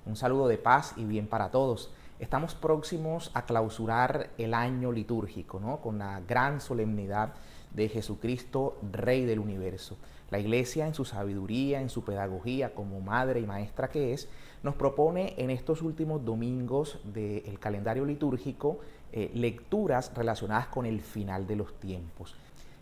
Un saludo de paz y bien para todos. Estamos próximos a clausurar el año litúrgico, ¿no? Con la gran solemnidad de Jesucristo, Rey del universo. La Iglesia, en su sabiduría, en su pedagogía, como madre y maestra que es, nos propone en estos últimos domingos del calendario litúrgico lecturas relacionadas con el final de los tiempos.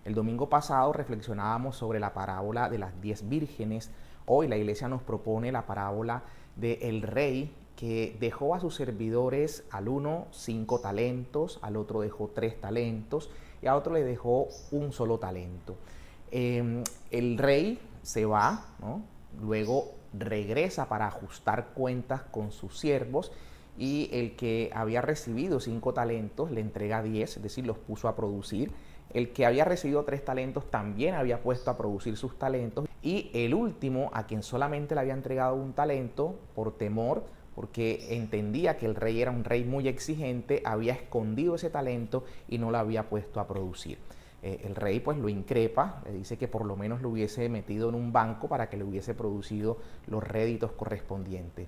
El domingo pasado reflexionábamos sobre la parábola de las 10 vírgenes. Hoy la Iglesia nos propone la parábola del rey que dejó a sus servidores, al uno 5 talentos, al otro dejó 3 talentos y a otro le dejó un solo talento. El rey se va, ¿no? Luego regresa para ajustar cuentas con sus siervos y el que había recibido 5 talentos le entrega 10, es decir, los puso a producir. El que había recibido 3 talentos también había puesto a producir sus talentos. Y el último, a quien solamente le había entregado un talento, por temor, porque entendía que el rey era un rey muy exigente, había escondido ese talento y no lo había puesto a producir. El rey pues lo increpa, le dice que por lo menos lo hubiese metido en un banco para que le hubiese producido los réditos correspondientes.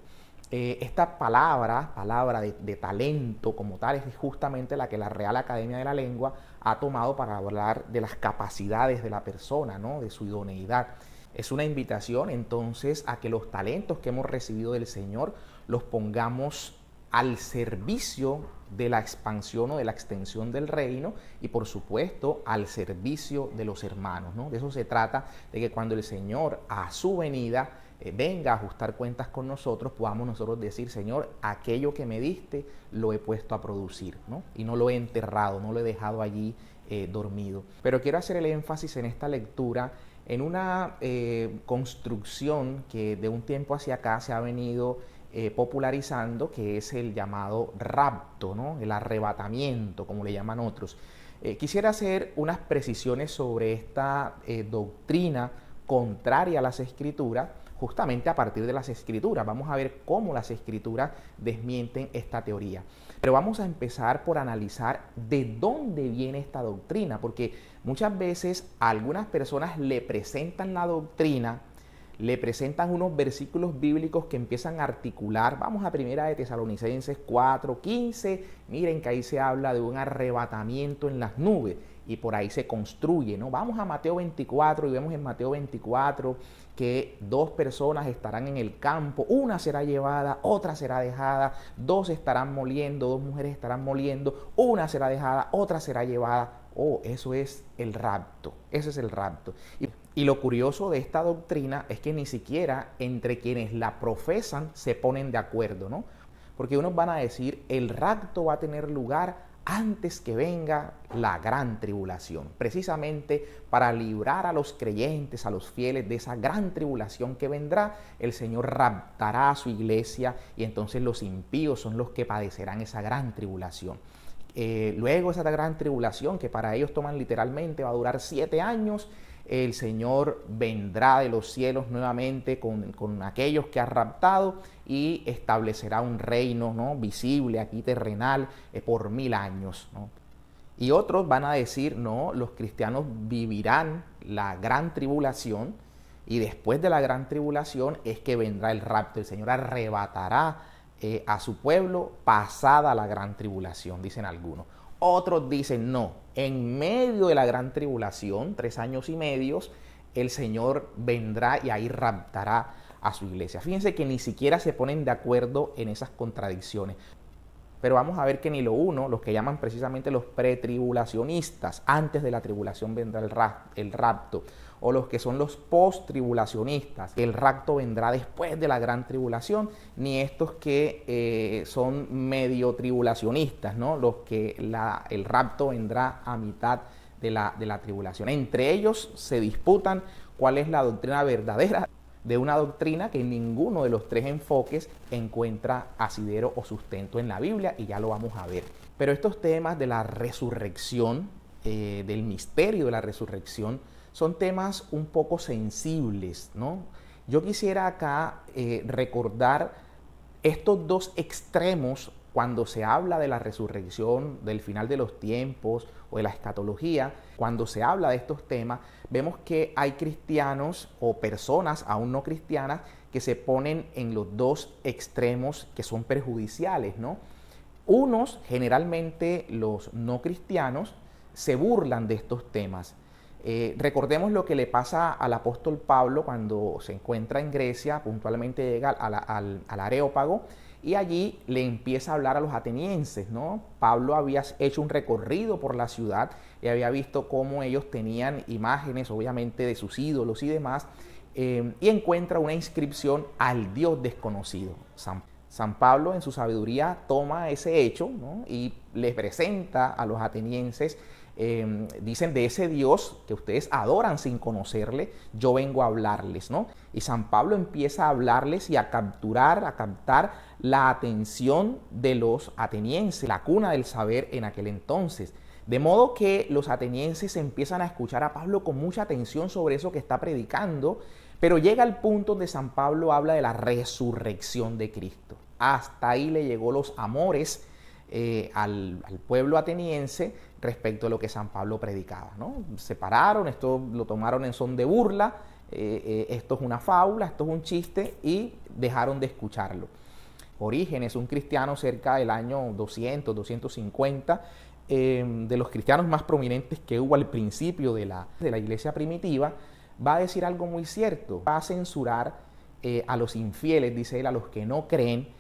Esta palabra de talento como tal, es justamente la que la Real Academia de la Lengua ha tomado para hablar de las capacidades de la persona, ¿no? De su idoneidad. Es una invitación entonces a que los talentos que hemos recibido del Señor los pongamos al servicio de la expansión o de la extensión del reino y por supuesto al servicio de los hermanos, ¿no? De eso se trata, de que cuando el Señor a su venida venga a ajustar cuentas con nosotros, podamos nosotros decir: Señor, aquello que me diste lo he puesto a producir, ¿no? Y no lo he enterrado, no lo he dejado allí dormido. Pero quiero hacer el énfasis en esta lectura en una construcción que de un tiempo hacia acá se ha venido popularizando, que es el llamado rapto, ¿no? El arrebatamiento, como le llaman otros. Quisiera hacer unas precisiones sobre esta doctrina contraria a las Escrituras, justamente a partir de las Escrituras. Vamos a ver cómo las Escrituras desmienten esta teoría. Pero vamos a empezar por analizar de dónde viene esta doctrina, porque muchas veces a algunas personas le presentan la doctrina, le presentan unos versículos bíblicos que empiezan a articular. Vamos a Primera de Tesalonicenses 4:15, miren que ahí se habla de un arrebatamiento en las nubes y por ahí se construye, ¿no? Vamos a Mateo 24 y vemos en Mateo 24 que 2 personas estarán en el campo, una será llevada, otra será dejada, 2 estarán moliendo, 2 mujeres estarán moliendo, una será dejada, otra será llevada. Oh, eso es el rapto, ese es el rapto. Y lo curioso de esta doctrina es que ni siquiera entre quienes la profesan se ponen de acuerdo, ¿no? Porque unos van a decir: el rapto va a tener lugar antes que venga la gran tribulación, precisamente para librar a los creyentes, a los fieles de esa gran tribulación que vendrá. El Señor raptará a su iglesia y entonces los impíos son los que padecerán esa gran tribulación. Luego esa gran tribulación, que para ellos toman literalmente, va a durar 7 años. El Señor vendrá de los cielos nuevamente con aquellos que ha raptado y establecerá un reino, ¿no? Visible aquí terrenal por 1000 años, ¿no? Y otros van a decir: no, los cristianos vivirán la gran tribulación y después de la gran tribulación es que vendrá el rapto. El Señor arrebatará a su pueblo pasada la gran tribulación, dicen algunos. Otros dicen: no, en medio de la gran tribulación, 3 años y medio, el Señor vendrá y ahí raptará a su iglesia. Fíjense que ni siquiera se ponen de acuerdo en esas contradicciones. Pero vamos a ver que ni lo uno, los que llaman precisamente los pretribulacionistas, antes de la tribulación vendrá el rapto, o los que son los post-tribulacionistas, el rapto vendrá después de la gran tribulación, ni estos que son medio tribulacionistas, ¿no? Los que el rapto vendrá a mitad de la tribulación. Entre ellos se disputan cuál es la doctrina verdadera de una doctrina que ninguno de los 3 enfoques encuentra asidero o sustento en la Biblia, y ya lo vamos a ver. Pero estos temas de la resurrección, del misterio de la resurrección, son temas un poco sensibles, ¿no? Yo quisiera acá recordar estos 2 extremos cuando se habla de la resurrección, del final de los tiempos o de la escatología, cuando se habla de estos temas, vemos que hay cristianos o personas aún no cristianas que se ponen en los dos extremos que son perjudiciales, ¿no? Unos, generalmente los no cristianos, se burlan de estos temas. Recordemos lo que le pasa al apóstol Pablo cuando se encuentra en Grecia, puntualmente llega al Areópago y allí le empieza a hablar a los atenienses, ¿no? Pablo había hecho un recorrido por la ciudad y había visto cómo ellos tenían imágenes, obviamente, de sus ídolos y demás, y encuentra una inscripción al Dios desconocido. San Pablo en su sabiduría toma ese hecho, ¿no? Y les presenta a los atenienses, dicen, de ese Dios que ustedes adoran sin conocerle, yo vengo a hablarles, ¿no? Y San Pablo empieza a hablarles y a captar la atención de los atenienses, la cuna del saber en aquel entonces. De modo que los atenienses empiezan a escuchar a Pablo con mucha atención sobre eso que está predicando, pero llega al punto donde San Pablo habla de la resurrección de Cristo. Hasta ahí le llegó los amores al pueblo ateniense respecto a lo que San Pablo predicaba, ¿no? Se pararon, esto lo tomaron en son de burla, esto es una fábula, esto es un chiste, y dejaron de escucharlo. Orígenes, un cristiano cerca del año 200, 250, de los cristianos más prominentes que hubo al principio de la iglesia primitiva, va a decir algo muy cierto, va a censurar a los infieles, dice él, a los que no creen,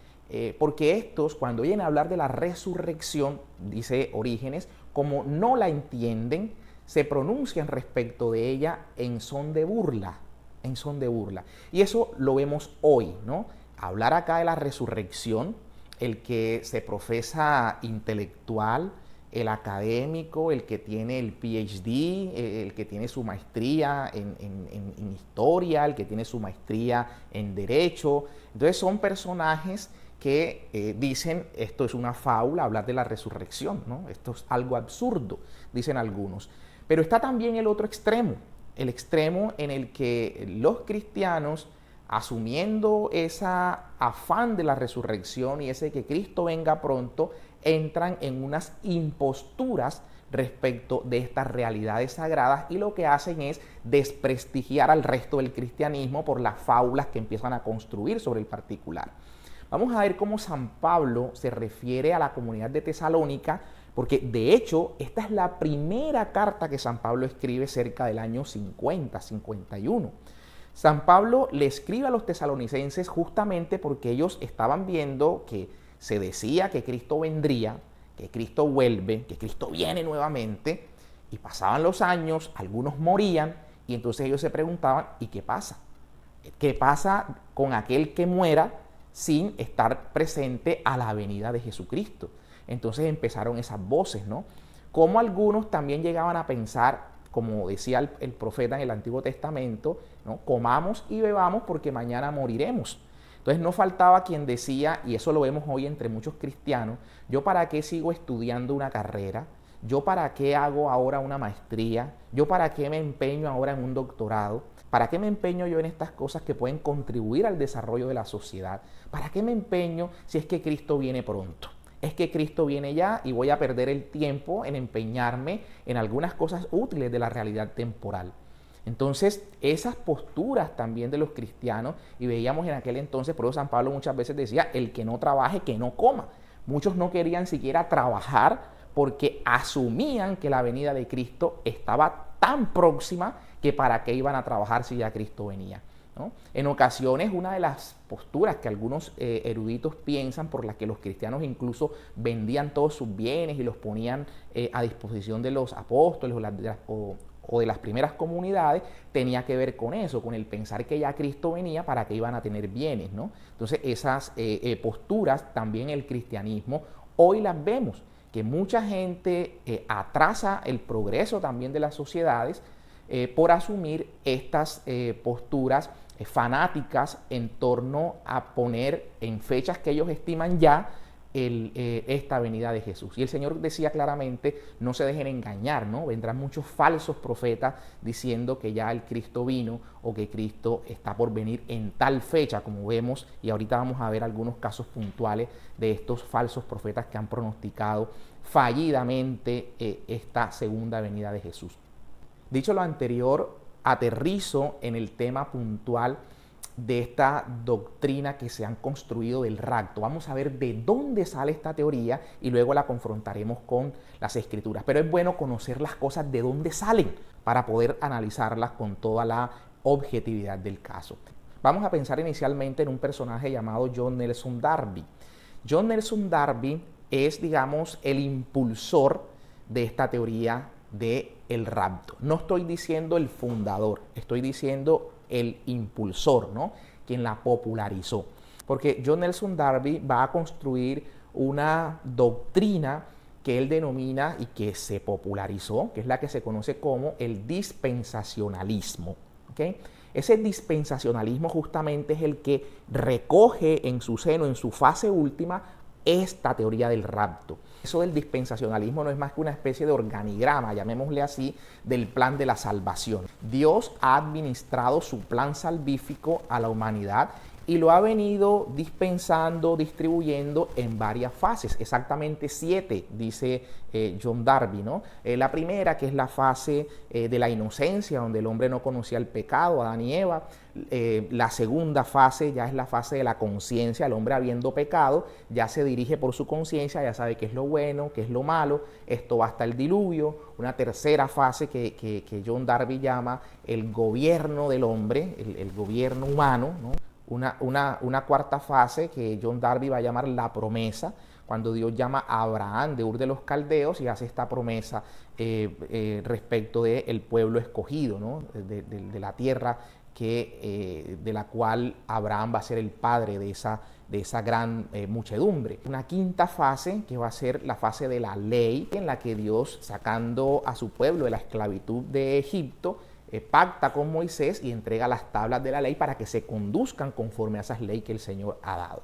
porque estos, cuando oyen hablar de la resurrección, dice Orígenes, como no la entienden, se pronuncian respecto de ella en son de burla, en son de burla. Y eso lo vemos hoy, ¿no? Hablar acá de la resurrección, el que se profesa intelectual, el académico, el que tiene el PhD, el que tiene su maestría en historia, el que tiene su maestría en derecho. Entonces son personajes que dicen, esto es una fábula, hablar de la resurrección, ¿no? Esto es algo absurdo, dicen algunos. Pero está también el otro extremo, el extremo en el que los cristianos, asumiendo ese afán de la resurrección y ese que Cristo venga pronto, entran en unas imposturas respecto de estas realidades sagradas y lo que hacen es desprestigiar al resto del cristianismo por las fábulas que empiezan a construir sobre el particular. Vamos a ver cómo San Pablo se refiere a la comunidad de Tesalónica, porque de hecho esta es la primera carta que San Pablo escribe cerca del año 50, 51. San Pablo le escribe a los tesalonicenses justamente porque ellos estaban viendo que se decía que Cristo vendría, que Cristo vuelve, que Cristo viene nuevamente, y pasaban los años, algunos morían, y entonces ellos se preguntaban, ¿y qué pasa? ¿Qué pasa con aquel que muera sin estar presente a la venida de Jesucristo? Entonces empezaron esas voces, ¿no? Como algunos también llegaban a pensar, como decía el profeta en el Antiguo Testamento, ¿no? Comamos y bebamos porque mañana moriremos. Entonces no faltaba quien decía, y eso lo vemos hoy entre muchos cristianos, ¿yo para qué sigo estudiando una carrera? ¿Yo para qué hago ahora una maestría? ¿Yo para qué me empeño ahora en un doctorado? ¿Para qué me empeño yo en estas cosas que pueden contribuir al desarrollo de la sociedad? ¿Para qué me empeño si es que Cristo viene pronto? Es que Cristo viene ya y voy a perder el tiempo en empeñarme en algunas cosas útiles de la realidad temporal. Entonces, esas posturas también de los cristianos, y veíamos en aquel entonces, por eso San Pablo muchas veces decía, el que no trabaje, que no coma. Muchos no querían siquiera trabajar porque asumían que la venida de Cristo estaba tan próxima que para qué iban a trabajar si ya Cristo venía, ¿no? En ocasiones, una de las posturas que algunos eruditos piensan, por las que los cristianos incluso vendían todos sus bienes y los ponían a disposición de los apóstoles o de las primeras comunidades, tenía que ver con eso, con el pensar que ya Cristo venía, para que iban a tener bienes, ¿no? Entonces esas posturas también el cristianismo hoy las vemos, que mucha gente atrasa el progreso también de las sociedades por asumir estas posturas fanáticas en torno a poner en fechas que ellos estiman ya esta venida de Jesús. Y el Señor decía claramente, no se dejen engañar, ¿no? Vendrán muchos falsos profetas diciendo que ya el Cristo vino o que Cristo está por venir en tal fecha, como vemos, y ahorita vamos a ver algunos casos puntuales de estos falsos profetas que han pronosticado fallidamente esta segunda venida de Jesús. Dicho lo anterior, aterrizo en el tema puntual de esta doctrina que se han construido del rapto. Vamos a ver de dónde sale esta teoría y luego la confrontaremos con las Escrituras. Pero es bueno conocer las cosas de dónde salen para poder analizarlas con toda la objetividad del caso. Vamos a pensar inicialmente en un personaje llamado John Nelson Darby. John Nelson Darby es, digamos, el impulsor de esta teoría del rapto. No estoy diciendo el fundador, estoy diciendo el impulsor, ¿no? Quien la popularizó. Porque John Nelson Darby va a construir una doctrina que él denomina y que se popularizó, que es la que se conoce como el dispensacionalismo. ¿Okay? Ese dispensacionalismo justamente es el que recoge en su seno, en su fase última, esta teoría del rapto. Eso del dispensacionalismo no es más que una especie de organigrama, llamémosle así, del plan de la salvación. Dios ha administrado su plan salvífico a la humanidad y lo ha venido dispensando, distribuyendo en varias fases, exactamente 7, dice John Darby, ¿no? La primera, que es la fase de la inocencia, donde el hombre no conocía el pecado, Adán y Eva. La segunda fase ya es la fase de la conciencia, el hombre habiendo pecado, ya se dirige por su conciencia, ya sabe qué es lo bueno, qué es lo malo, esto va hasta el diluvio. Una tercera fase que John Darby llama el gobierno del hombre, el gobierno humano, ¿no? Una cuarta fase que John Darby va a llamar la promesa, cuando Dios llama a Abraham de Ur de los Caldeos y hace esta promesa respecto del pueblo escogido, ¿no? de la tierra de la cual Abraham va a ser el padre de esa gran muchedumbre. Una quinta fase que va a ser la fase de la ley, en la que Dios, sacando a su pueblo de la esclavitud de Egipto, pacta con Moisés y entrega las tablas de la ley para que se conduzcan conforme a esas leyes que el Señor ha dado.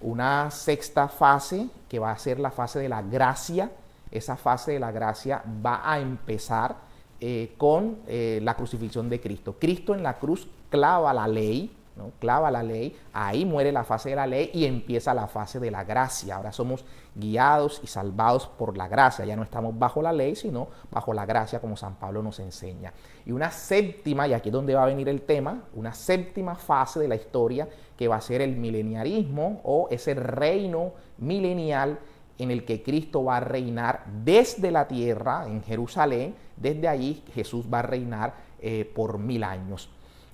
Una sexta fase que va a ser la fase de la gracia. Esa fase de la gracia va a empezar con la crucifixión de Cristo. Cristo en la cruz clava la ley, ¿no? Clava la ley, ahí muere la fase de la ley y empieza la fase de la gracia. Ahora somos guiados y salvados por la gracia, ya no estamos bajo la ley, sino bajo la gracia, como San Pablo nos enseña. Y una séptima, y aquí es donde va a venir el tema, una séptima fase de la historia que va a ser el mileniarismo o ese reino milenial en el que Cristo va a reinar desde la tierra, en Jerusalén. Desde allí Jesús va a reinar por 1000 años.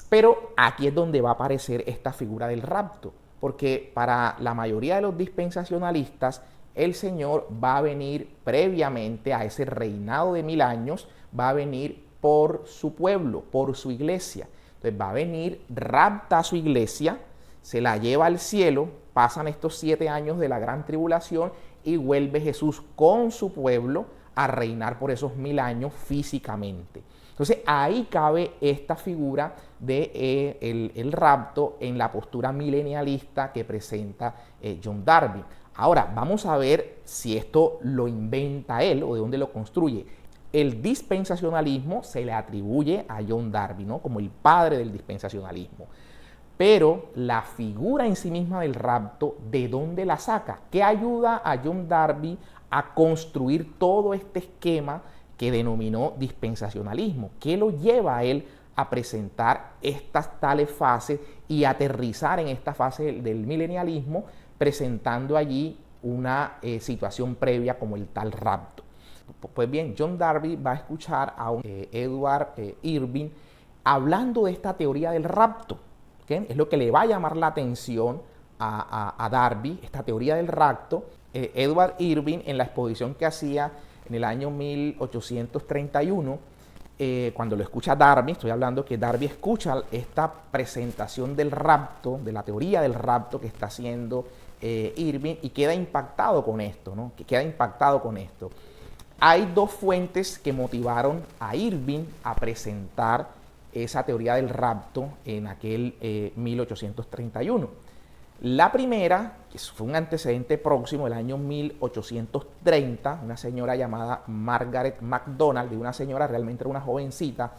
Pero aquí es donde va a aparecer esta figura del rapto, porque para la mayoría de los dispensacionalistas, el Señor va a venir previamente a ese reinado de 1000 años, va a venir por su pueblo, por su iglesia. Entonces va a venir, rapta a su iglesia, se la lleva al cielo, pasan estos 7 años de la gran tribulación y vuelve Jesús con su pueblo a reinar por esos 1000 años físicamente. Entonces ahí cabe esta figura de el rapto en la postura milenialista que presenta John Darby. Ahora vamos a ver si esto lo inventa él o de dónde lo construye. El dispensacionalismo se le atribuye a John Darby, ¿no? Como el padre del dispensacionalismo. Pero la figura en sí misma del rapto, ¿de dónde la saca? ¿Qué ayuda a John Darby a construir todo este esquema que denominó dispensacionalismo? ¿Qué lo lleva a él a presentar estas tales fases y aterrizar en esta fase del milenialismo, presentando allí una situación previa como el tal rapto? Pues bien, John Darby va a escuchar a un Edward Irving hablando de esta teoría del rapto. ¿Okay? Es lo que le va a llamar la atención a Darby, esta teoría del rapto. Edward Irving, en la exposición que hacía en el año 1831, cuando lo escucha Darby, estoy hablando que Darby escucha esta presentación del rapto, de la teoría del rapto que está haciendo Irving, y queda impactado con esto, ¿no? Que queda impactado con esto. Hay dos fuentes que motivaron a Irving a presentar esa teoría del rapto en aquel 1831. La primera, que fue un antecedente próximo, el año 1830, una señora llamada Margaret MacDonald, de una señora, realmente era una jovencita,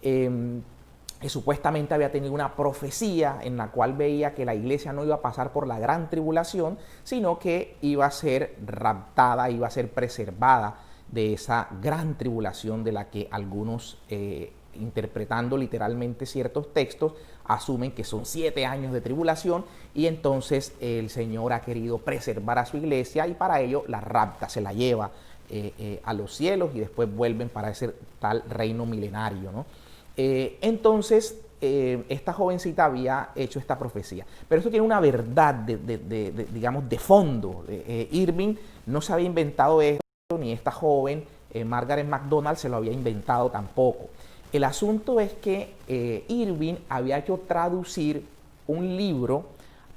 que supuestamente había tenido una profecía en la cual veía que la iglesia no iba a pasar por la gran tribulación, sino que iba a ser raptada, iba a ser preservada de esa gran tribulación de la que algunos, interpretando literalmente ciertos textos, asumen que son 7 años de tribulación, y entonces el Señor ha querido preservar a su iglesia y para ello la rapta, se la lleva a los cielos y después vuelven para ese tal reino milenario, ¿no? Entonces, esta jovencita había hecho esta profecía. Pero esto tiene una verdad, digamos, de fondo. Irving no se había inventado esto, ni esta joven, Margaret MacDonald, se lo había inventado tampoco. El asunto es que Irving había hecho traducir un libro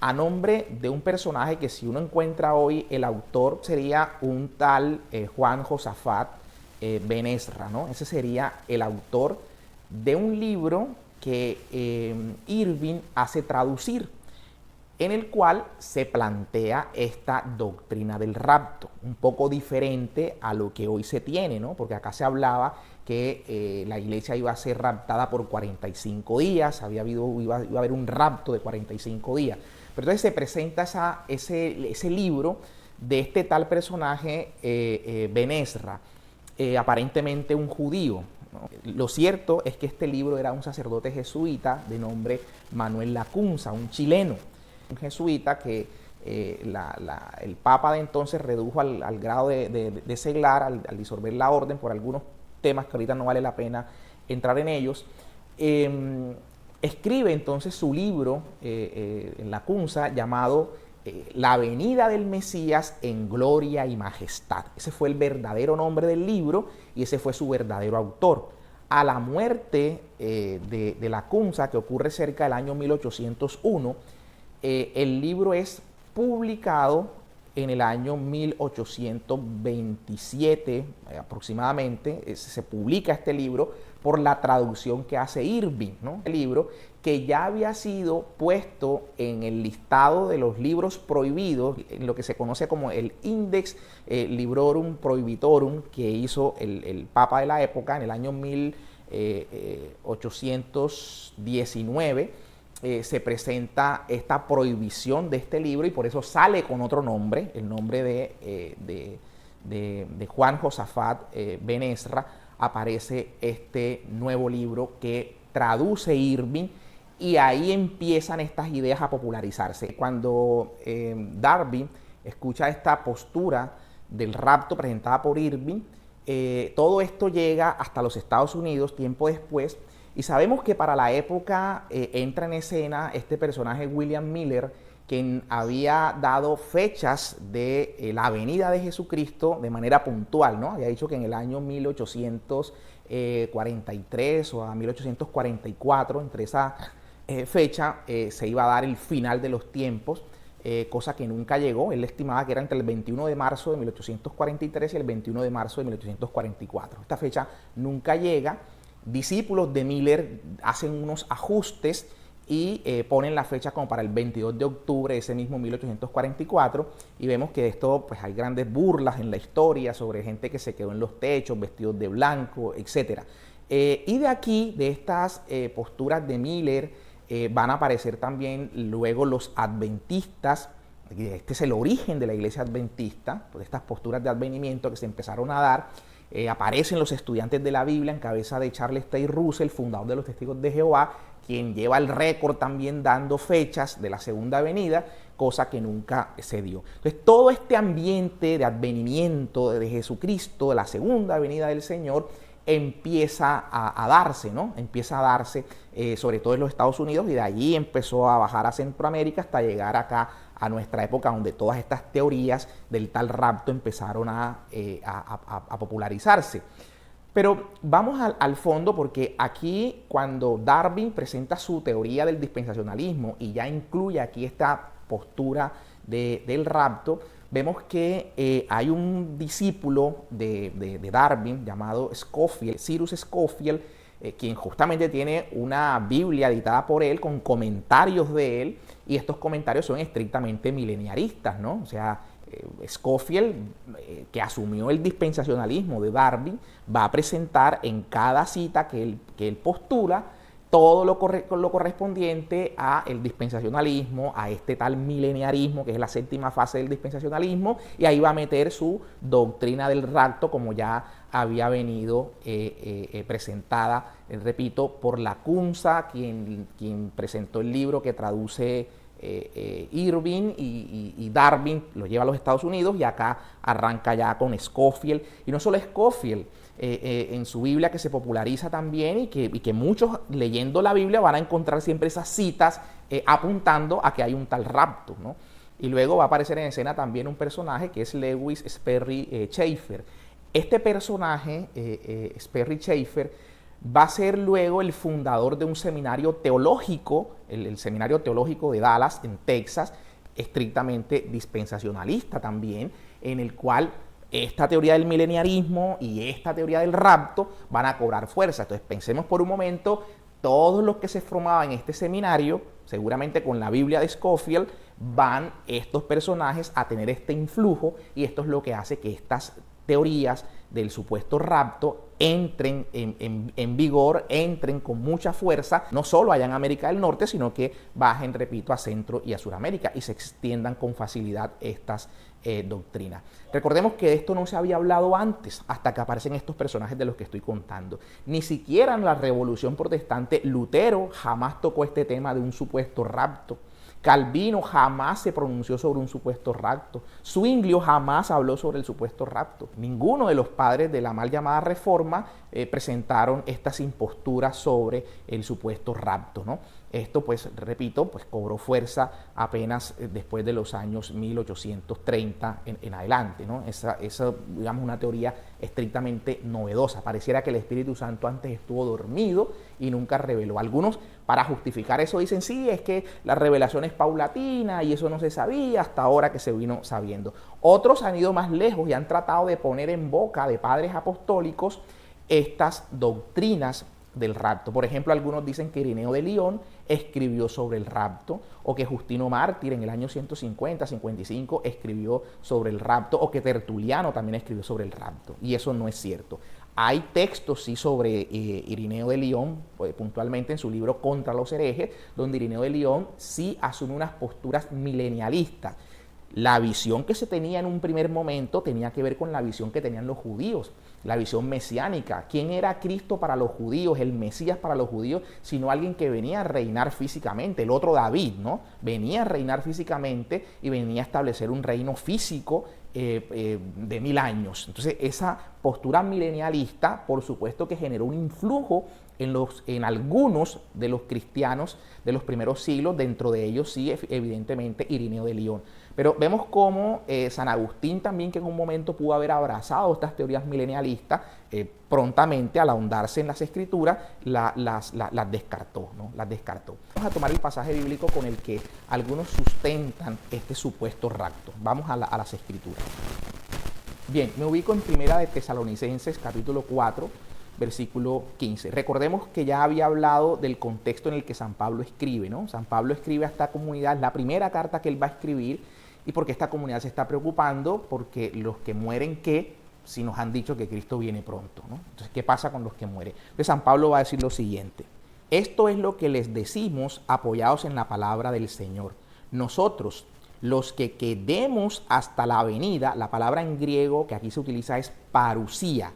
a nombre de un personaje que, si uno encuentra hoy, el autor sería un tal Juan Josafat Ben Ezra, ¿no? Ese sería el autor de un libro que Irving hace traducir, en el cual se plantea esta doctrina del rapto, un poco diferente a lo que hoy se tiene, ¿no? Porque acá se hablaba que la iglesia iba a ser raptada por 45 días, iba a haber un rapto de 45 días. Pero entonces se presenta ese libro de este tal personaje, Ben Ezra, aparentemente un judío. Lo cierto es que este libro era un sacerdote jesuita de nombre Manuel Lacunza, un chileno, un jesuita que el Papa de entonces redujo al grado de seglar, al disolver la orden por algunos temas que ahorita no vale la pena entrar en ellos. Escribe entonces su libro en Lacunza llamado La venida del Mesías en gloria y majestad. Ese fue el verdadero nombre del libro y ese fue su verdadero autor. A la muerte de Lacunza, que ocurre cerca del año 1801, el libro es publicado en el año 1827 aproximadamente. Se publica este libro por la traducción que hace Irving, ¿no? El libro que ya había sido puesto en el listado de los libros prohibidos, en lo que se conoce como el Index Librorum Prohibitorum, que hizo el Papa de la época en el año 1819. Se presenta esta prohibición de este libro y por eso sale con otro nombre, el nombre de Juan Josafat Ben Ezra. Aparece este nuevo libro que traduce Irving y ahí empiezan estas ideas a popularizarse. Cuando Darby escucha esta postura del rapto presentada por Irving, todo esto llega hasta los Estados Unidos tiempo después. Y sabemos que para la época entra en escena este personaje William Miller, quien había dado fechas de la venida de Jesucristo de manera puntual, ¿no? Había dicho que en el año 1843 o a 1844, entre esa fecha, se iba a dar el final de los tiempos, cosa que nunca llegó. Él estimaba que era entre el 21 de marzo de 1843 y el 21 de marzo de 1844. Esta fecha nunca llega. Discípulos de Miller hacen unos ajustes y ponen la fecha como para el 22 de octubre de ese mismo 1844 y vemos que de esto pues hay grandes burlas en la historia sobre gente que se quedó en los techos vestidos de blanco, etc. Y de aquí, de estas posturas de Miller, van a aparecer también luego los adventistas. Este es el origen de la iglesia adventista, pues estas posturas de advenimiento que se empezaron a dar. Aparecen los estudiantes de la Biblia en cabeza de Charles Taze Russell, fundador de los Testigos de Jehová, quien lleva el récord también dando fechas de la segunda venida, cosa que nunca se dio. Entonces, todo este ambiente de advenimiento de Jesucristo, de la segunda venida del Señor, empieza a darse, ¿no? Empieza a darse, sobre todo en los Estados Unidos, y de allí empezó a bajar a Centroamérica hasta llegar acá a nuestra época, donde todas estas teorías del tal rapto empezaron a popularizarse. Pero vamos al fondo, porque aquí cuando Darby presenta su teoría del dispensacionalismo y ya incluye aquí esta postura del rapto, vemos que hay un discípulo de Darby llamado Scofield, Cyrus Scofield, quien justamente tiene una Biblia editada por él con comentarios de él, y estos comentarios son estrictamente mileniaristas, ¿no? O sea, Scofield, que asumió el dispensacionalismo de Darby, va a presentar en cada cita que él postula todo lo correspondiente a el dispensacionalismo, a este tal mileniarismo, que es la séptima fase del dispensacionalismo, y ahí va a meter su doctrina del rapto, como ya había venido presentada, repito, por Lacunza, quien presentó el libro que traduce Irving, y Darwin lo lleva a los Estados Unidos, y acá arranca ya con Scofield, y no solo Scofield, en su Biblia, que se populariza también, y que muchos leyendo la Biblia van a encontrar siempre esas citas apuntando a que hay un tal rapto, ¿no? Y luego va a aparecer en escena también un personaje que es Lewis Sperry Chafer. Este personaje, Sperry Chafer, va a ser luego el fundador de un seminario teológico, el Seminario Teológico de Dallas, en Texas, estrictamente dispensacionalista también, en el cual esta teoría del mileniarismo y esta teoría del rapto van a cobrar fuerza. Entonces pensemos por un momento, todos los que se formaban en este seminario, seguramente con la Biblia de Scofield, van estos personajes a tener este influjo, y esto es lo que hace que estas teorías del supuesto rapto entren en vigor, entren con mucha fuerza, no solo allá en América del Norte, sino que bajen, repito, a Centro y a Suramérica, y se extiendan con facilidad estas doctrinas. Recordemos que de esto no se había hablado antes, hasta que aparecen estos personajes de los que estoy contando. Ni siquiera en la Revolución Protestante, Lutero jamás tocó este tema de un supuesto rapto. Calvino jamás se pronunció sobre un supuesto rapto. Zwinglio jamás habló sobre el supuesto rapto. Ninguno de los padres de la mal llamada Reforma presentaron estas imposturas sobre el supuesto rapto, ¿no? Esto, pues, repito, pues cobró fuerza apenas después de los años 1830 en adelante, ¿no? Esa, digamos, una teoría estrictamente novedosa. Pareciera que el Espíritu Santo antes estuvo dormido y nunca reveló. Algunos, para justificar eso, dicen, sí, es que la revelación es paulatina y eso no se sabía hasta ahora que se vino sabiendo. Otros han ido más lejos y han tratado de poner en boca de padres apostólicos estas doctrinas del rapto. Por ejemplo, algunos dicen que Ireneo de Lyon escribió sobre el rapto, o que Justino Mártir en el año 150-55 escribió sobre el rapto, o que Tertuliano también escribió sobre el rapto, y eso no es cierto. Hay textos, sí, sobre Ireneo de Lyon, puntualmente en su libro Contra los herejes, donde Ireneo de Lyon sí asume unas posturas milenialistas. La visión que se tenía en un primer momento tenía que ver con la visión que tenían los judíos, la visión mesiánica. ¿Quién era Cristo para los judíos, el Mesías para los judíos, sino alguien que venía a reinar físicamente? El otro David, ¿no? Venía a reinar físicamente y venía a establecer un reino físico de 1000 años. Entonces, esa postura milenialista, por supuesto que generó un influjo en algunos de los cristianos de los primeros siglos, dentro de ellos sí, evidentemente, Ireneo de Lyon. Pero vemos cómo San Agustín también, que en un momento pudo haber abrazado estas teorías milenialistas, prontamente al ahondarse en las escrituras, las descartó, ¿no? Las descartó. Vamos a tomar el pasaje bíblico con el que algunos sustentan este supuesto rapto. Vamos a las escrituras. Bien, me ubico en Primera de Tesalonicenses, capítulo 4, versículo 15. Recordemos que ya había hablado del contexto en el que San Pablo escribe, ¿no? San Pablo escribe a esta comunidad, es la primera carta que él va a escribir, y porque esta comunidad se está preocupando, porque los que mueren, ¿qué? Si nos han dicho que Cristo viene pronto, ¿no? Entonces, ¿qué pasa con los que mueren? Entonces, San Pablo va a decir lo siguiente: esto es lo que les decimos apoyados en la palabra del Señor. Nosotros, los que quedemos hasta la venida, la palabra en griego que aquí se utiliza es parusía,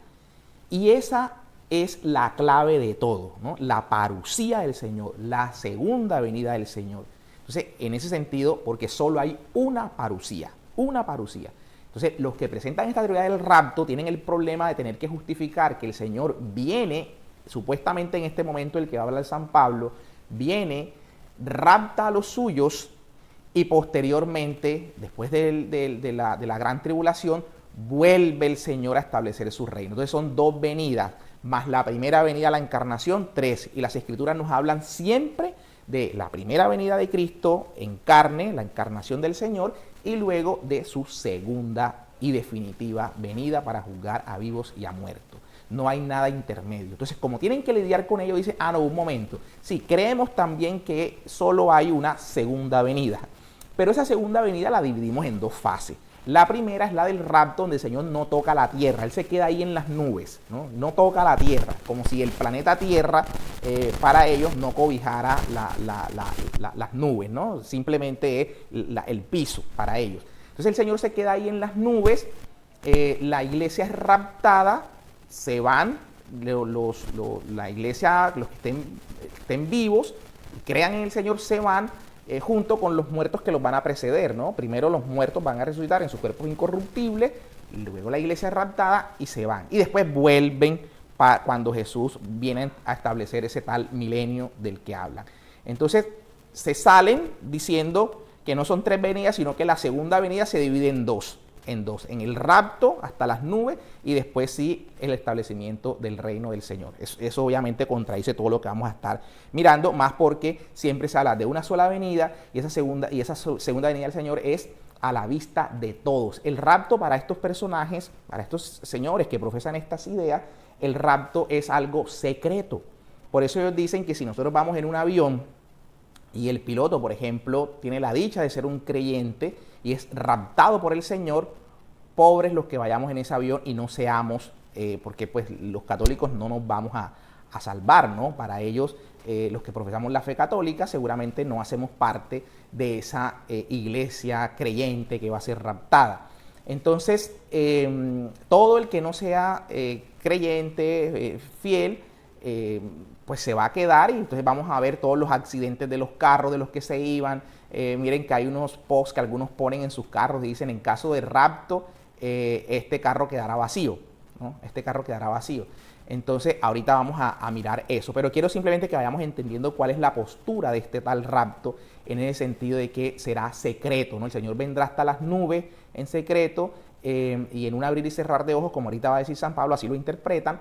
y esa es la clave de todo, ¿no? La parusía del Señor, la segunda venida del Señor. Entonces, en ese sentido, porque solo hay una parusía, una parusía. Entonces, los que presentan esta teoría del rapto tienen el problema de tener que justificar que el Señor viene, supuestamente en este momento el que va a hablar San Pablo, viene, rapta a los suyos y posteriormente, después de la gran tribulación, vuelve el Señor a establecer su reino. Entonces son dos venidas, más la primera venida, la encarnación, 3. Y las escrituras nos hablan siempre de la primera venida de Cristo en carne, la encarnación del Señor, y luego de su segunda y definitiva venida para juzgar a vivos y a muertos. no hay nada intermedio. Entonces, como tienen que lidiar con ello, dicen, no, un momento, sí, creemos también que solo hay una segunda venida, pero esa segunda venida la dividimos en dos fases. La primera es la del rapto, donde el Señor no toca la tierra, Él se queda ahí en las nubes, no toca la tierra, como si el planeta Tierra para ellos no cobijara las nubes, ¿no? Simplemente es el piso para ellos. Entonces el Señor se queda ahí en las nubes, la iglesia es raptada, se van, la iglesia, los que estén vivos, crean en el Señor, se van, junto con los muertos que los van a preceder, ¿no? Primero los muertos van a resucitar en sus cuerpos incorruptibles, luego la iglesia es raptada y se van. Y después vuelven cuando Jesús viene a establecer ese tal milenio del que hablan. Entonces se salen diciendo que no son tres venidas, sino que la segunda venida se divide en dos. En el rapto hasta las nubes y después sí el establecimiento del reino del Señor. Eso obviamente contradice todo lo que vamos a estar mirando, más porque siempre se habla de una sola venida y esa segunda venida del Señor es a la vista de todos. El rapto para estos personajes, para estos señores que profesan estas ideas, el rapto es algo secreto. Por eso ellos dicen que si nosotros vamos en un avión y el piloto, por ejemplo, tiene la dicha de ser un creyente y es raptado por el Señor, pobres los que vayamos en ese avión y no seamos, porque pues los católicos no nos vamos a salvar, ¿no? Para ellos, los que profesamos la fe católica, seguramente no hacemos parte de esa iglesia creyente que va a ser raptada. Entonces, todo el que no sea creyente, fiel, pues se va a quedar y entonces vamos a ver todos los accidentes de los carros de los que se iban. Miren que hay unos posts que algunos ponen en sus carros y dicen, en caso de rapto, este carro quedará vacío, ¿no? Este carro quedará vacío. Entonces, ahorita vamos a mirar eso, pero quiero simplemente que vayamos entendiendo cuál es la postura de este tal rapto, en el sentido de que será secreto, ¿no? El Señor vendrá hasta las nubes en secreto y en un abrir y cerrar de ojos, como ahorita va a decir San Pablo, así lo interpretan.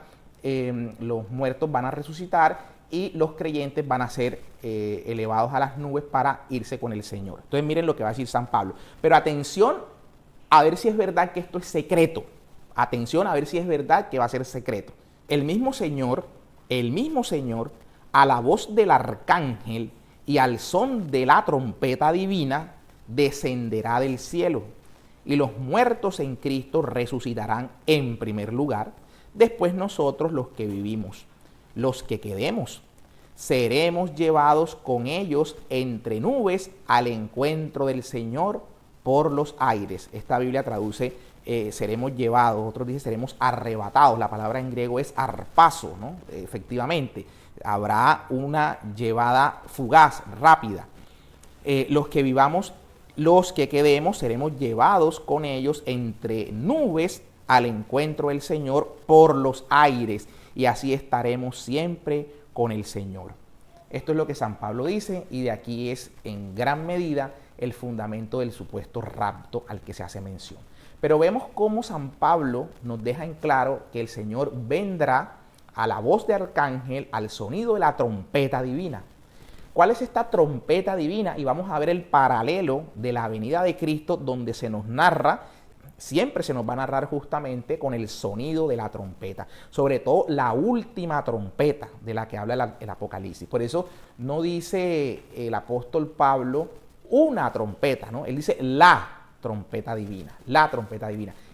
Los muertos van a resucitar y los creyentes van a ser elevados a las nubes para irse con el Señor. Entonces miren lo que va a decir San Pablo. Pero atención a ver si es verdad que esto es secreto. Atención a ver si es verdad que va a ser secreto. El mismo Señor, a la voz del arcángel y al son de la trompeta divina, descenderá del cielo. Y los muertos en Cristo resucitarán en primer lugar. Después nosotros, los que vivimos, los que quedemos, seremos llevados con ellos entre nubes al encuentro del Señor por los aires. Esta Biblia traduce seremos llevados, otros dicen seremos arrebatados. La palabra en griego es harpazo, ¿no? Efectivamente, habrá una llevada fugaz, rápida. Los que vivamos, los que quedemos, seremos llevados con ellos entre nubes al encuentro del Señor por los aires, y así estaremos siempre con el Señor. Esto es lo que San Pablo dice, y de aquí es en gran medida el fundamento del supuesto rapto al que se hace mención. Pero vemos cómo San Pablo nos deja en claro que el Señor vendrá a la voz de arcángel, al sonido de la trompeta divina. ¿Cuál es esta trompeta divina? Y vamos a ver el paralelo de la venida de Cristo, donde se nos narra, siempre se nos va a narrar justamente con el sonido de la trompeta, sobre todo la última trompeta de la que habla el Apocalipsis. Por eso no dice el apóstol Pablo una trompeta, ¿no? Él dice la trompeta divina,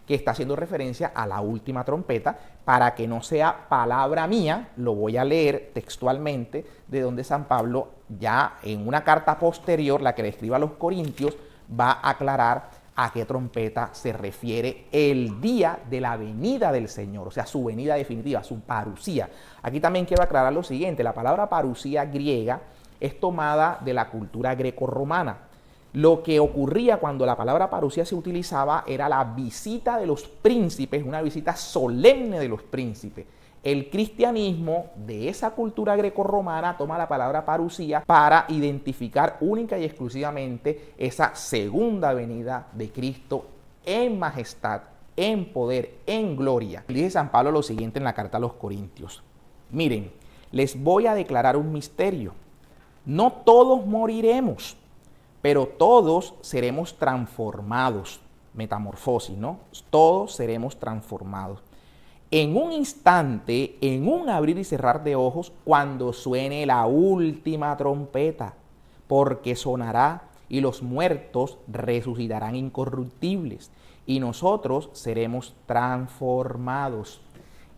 que está haciendo referencia a la última trompeta. Para que no sea palabra mía, lo voy a leer textualmente de donde San Pablo, ya en una carta posterior, la que le escribe a los Corintios, va a aclarar a qué trompeta se refiere el día de la venida del Señor, o sea, su venida definitiva, su parusía. Aquí también quiero aclarar lo siguiente: la palabra parusía griega es tomada de la cultura grecorromana. Lo que ocurría cuando la palabra parusía se utilizaba era la visita de los príncipes, una visita solemne de los príncipes. El cristianismo de esa cultura grecorromana toma la palabra parusía para identificar única y exclusivamente esa segunda venida de Cristo en majestad, en poder, en gloria. Dice San Pablo lo siguiente en la carta a los Corintios: miren, les voy a declarar un misterio. No todos moriremos, pero todos seremos transformados. Metamorfosis, ¿no? Todos seremos transformados. en un instante, en un abrir y cerrar de ojos, cuando suene la última trompeta, porque sonará y los muertos resucitarán incorruptibles y nosotros seremos transformados.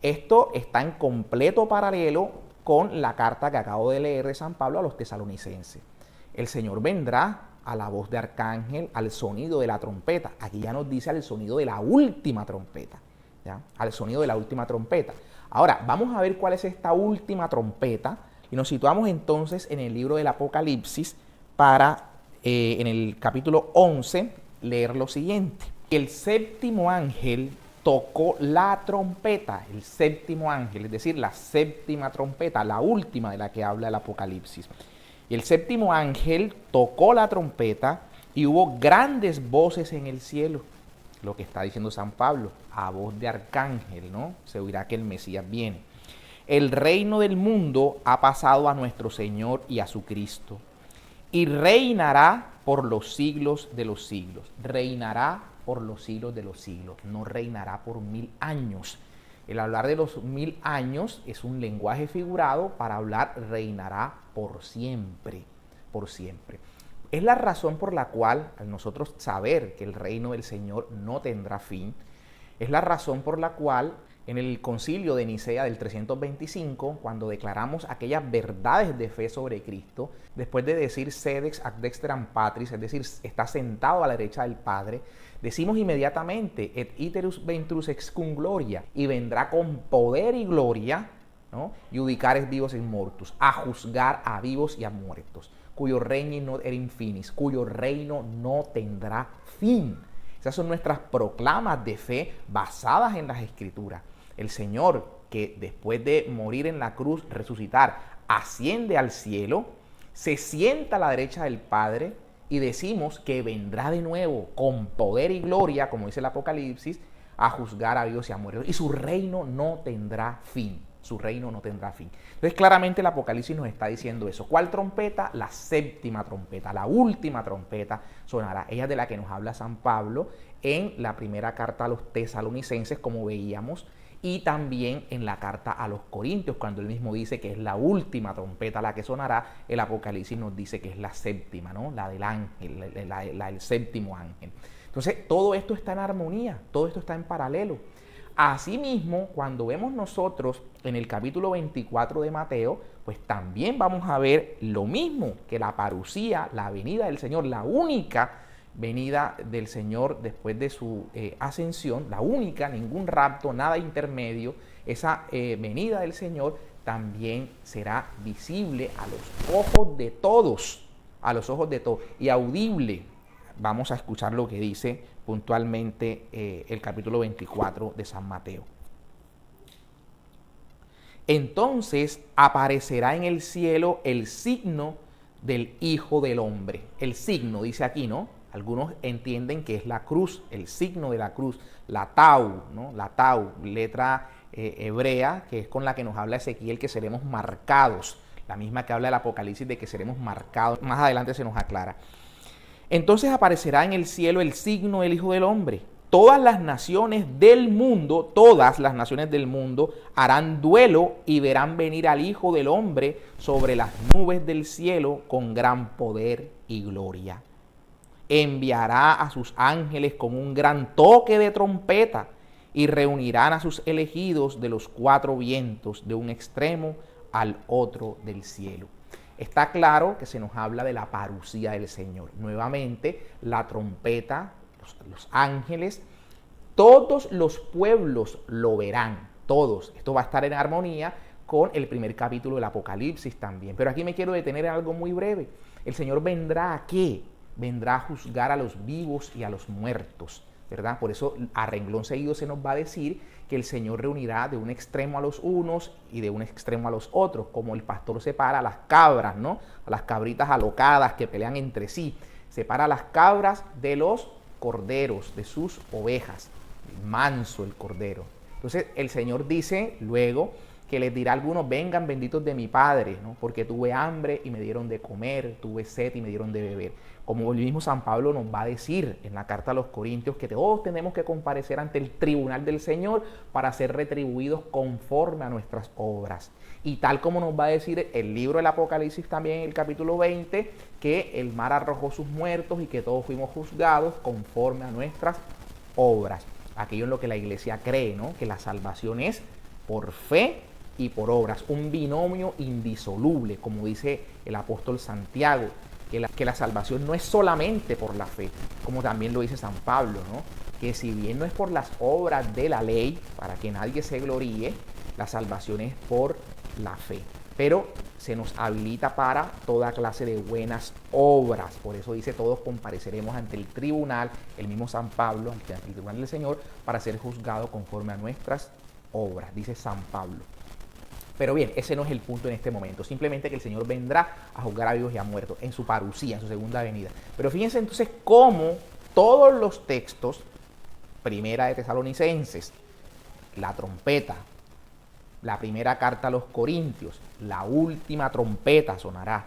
Esto está en completo paralelo con la carta que acabo de leer de San Pablo a los tesalonicenses. El Señor vendrá a la voz de arcángel, al sonido de la trompeta. Aquí ya nos dice al sonido de la última trompeta. ¿Ya? Al sonido de la última trompeta. Ahora, vamos a ver cuál es esta última trompeta y nos situamos entonces en el libro del Apocalipsis para, en el capítulo 11, leer lo siguiente. El séptimo ángel tocó la trompeta, el séptimo ángel, es decir, la séptima trompeta, la última de la que habla el Apocalipsis. Y el séptimo ángel tocó la trompeta y hubo grandes voces en el cielo. Lo que está diciendo San Pablo, a voz de arcángel, ¿no? Se oirá que el Mesías viene. El reino del mundo ha pasado a nuestro Señor y a su Cristo, y reinará por los siglos de los siglos. Reinará por los siglos de los siglos, no reinará por 1000 años. El hablar de los 1000 años es un lenguaje figurado para hablar reinará por siempre, por siempre. Es la razón por la cual, al nosotros saber que el reino del Señor no tendrá fin, es la razón por la cual en el concilio de Nicea del 325, cuando declaramos aquellas verdades de fe sobre Cristo, después de decir sedex ad dexteram Patris, es decir, está sentado a la derecha del Padre, decimos inmediatamente, et iterus ventrus ex cum gloria, y vendrá con poder y gloria, ¿no? Judicares vivos et mortus, a juzgar a vivos y a muertos, cuyo reino no era infinis, cuyo reino no tendrá fin. Esas son nuestras proclamas de fe basadas en las Escrituras. El Señor, que después de morir en la cruz, resucitar, asciende al cielo, se sienta a la derecha del Padre y decimos que vendrá de nuevo con poder y gloria, como dice el Apocalipsis, a juzgar a vivos y a muertos. Y su reino no tendrá fin. Su reino no tendrá fin. Entonces, claramente el Apocalipsis nos está diciendo eso. ¿Cuál trompeta? La séptima trompeta, la última trompeta sonará. Ella es de la que nos habla San Pablo en la primera carta a los tesalonicenses, como veíamos, y también en la carta a los corintios, cuando él mismo dice que es la última trompeta la que sonará. El Apocalipsis nos dice que es la séptima, ¿no? La del ángel, el séptimo ángel. Entonces, todo esto está en armonía, todo esto está en paralelo. Asimismo, cuando vemos nosotros en el capítulo 24 de Mateo, pues también vamos a ver lo mismo, que la parusía, la venida del Señor, la única venida del Señor después de su ascensión, la única, ningún rapto, nada intermedio, esa venida del Señor también será visible a los ojos de todos, y audible. Vamos a escuchar lo que dice puntualmente el capítulo 24 de San Mateo. Entonces aparecerá en el cielo el signo del Hijo del Hombre. El signo, dice aquí, ¿no? Algunos entienden que es la cruz, el signo de la cruz, la tau, ¿no? La tau, letra hebrea, que es con la que nos habla Ezequiel, que seremos marcados. La misma que habla el Apocalipsis de que seremos marcados. Más adelante se nos aclara. Entonces aparecerá en el cielo el signo del Hijo del Hombre. Todas las naciones del mundo harán duelo y verán venir al Hijo del Hombre sobre las nubes del cielo con gran poder y gloria. Enviará a sus ángeles con un gran toque de trompeta y reunirán a sus elegidos de los 4 vientos, de un extremo al otro del cielo. Está claro que se nos habla de la parusía del Señor. Nuevamente, la trompeta, los ángeles, todos los pueblos lo verán, todos. Esto va a estar en armonía con el primer capítulo del Apocalipsis también. Pero aquí me quiero detener en algo muy breve. El Señor vendrá ¿a qué? Vendrá a juzgar a los vivos y a los muertos, ¿verdad? Por eso a renglón seguido se nos va a decir que el Señor reunirá de un extremo a los unos y de un extremo a los otros, como el pastor separa a las cabras, ¿no? A las cabritas alocadas que pelean entre sí. Separa a las cabras de los corderos, de sus ovejas. Manso el cordero. Entonces el Señor dice luego que les dirá a algunos: vengan benditos de mi Padre, ¿no? Porque tuve hambre y me dieron de comer, tuve sed y me dieron de beber. Como el mismo San Pablo nos va a decir en la carta a los Corintios, que todos tenemos que comparecer ante el tribunal del Señor para ser retribuidos conforme a nuestras obras. Y tal como nos va a decir el libro del Apocalipsis también en el capítulo 20, que el mar arrojó sus muertos y que todos fuimos juzgados conforme a nuestras obras. Aquello en lo que la iglesia cree, ¿no? Que la salvación es por fe y por obras, un binomio indisoluble, como dice el apóstol Santiago, que la salvación no es solamente por la fe, como también lo dice San Pablo, ¿no? Que si bien no es por las obras de la ley, para que nadie se gloríe, la salvación es por la fe. Pero se nos habilita para toda clase de buenas obras. Por eso dice: todos compareceremos ante el tribunal, el mismo San Pablo, ante el tribunal del Señor, para ser juzgados conforme a nuestras obras, dice San Pablo. Pero bien, ese no es el punto en este momento. Simplemente que el Señor vendrá a juzgar a vivos y a muertos en su parusía, en su segunda venida. Pero fíjense entonces cómo todos los textos, primera de Tesalonicenses, la trompeta, la primera carta a los Corintios, la última trompeta sonará.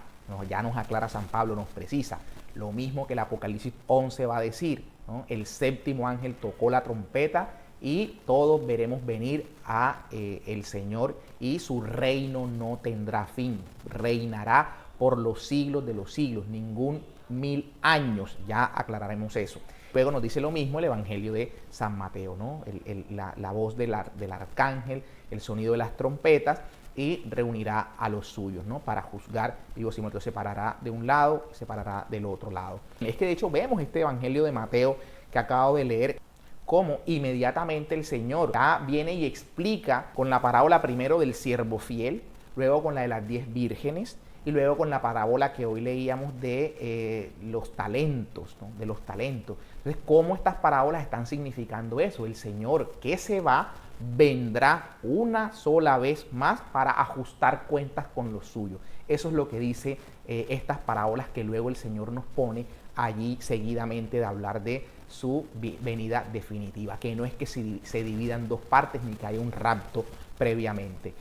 Ya nos aclara San Pablo, nos precisa. Lo mismo que el Apocalipsis 11 va a decir, ¿no? El séptimo ángel tocó la trompeta y todos veremos venir a el Señor, y su reino no tendrá fin. Reinará por los siglos de los siglos, ningún 1000 años. Ya aclararemos eso. Luego nos dice lo mismo el Evangelio de San Mateo, ¿no? La voz del arcángel, el sonido de las trompetas, y reunirá a los suyos, ¿no? Para juzgar vivos y muertos. Separará de un lado, separará del otro lado. Es que de hecho vemos este Evangelio de Mateo que acabo de leer, cómo inmediatamente el Señor ya viene y explica con la parábola primero del siervo fiel, luego con la de las 10 vírgenes, y luego con la parábola que hoy leíamos de los talentos, ¿no? De los talentos. Entonces, ¿cómo estas parábolas están significando eso? El Señor que se va vendrá una sola vez más para ajustar cuentas con los suyos. Eso es lo que dice estas parábolas que luego el Señor nos pone allí seguidamente de hablar de su venida definitiva, que no es que se divida en dos partes ni que haya un rapto previamente.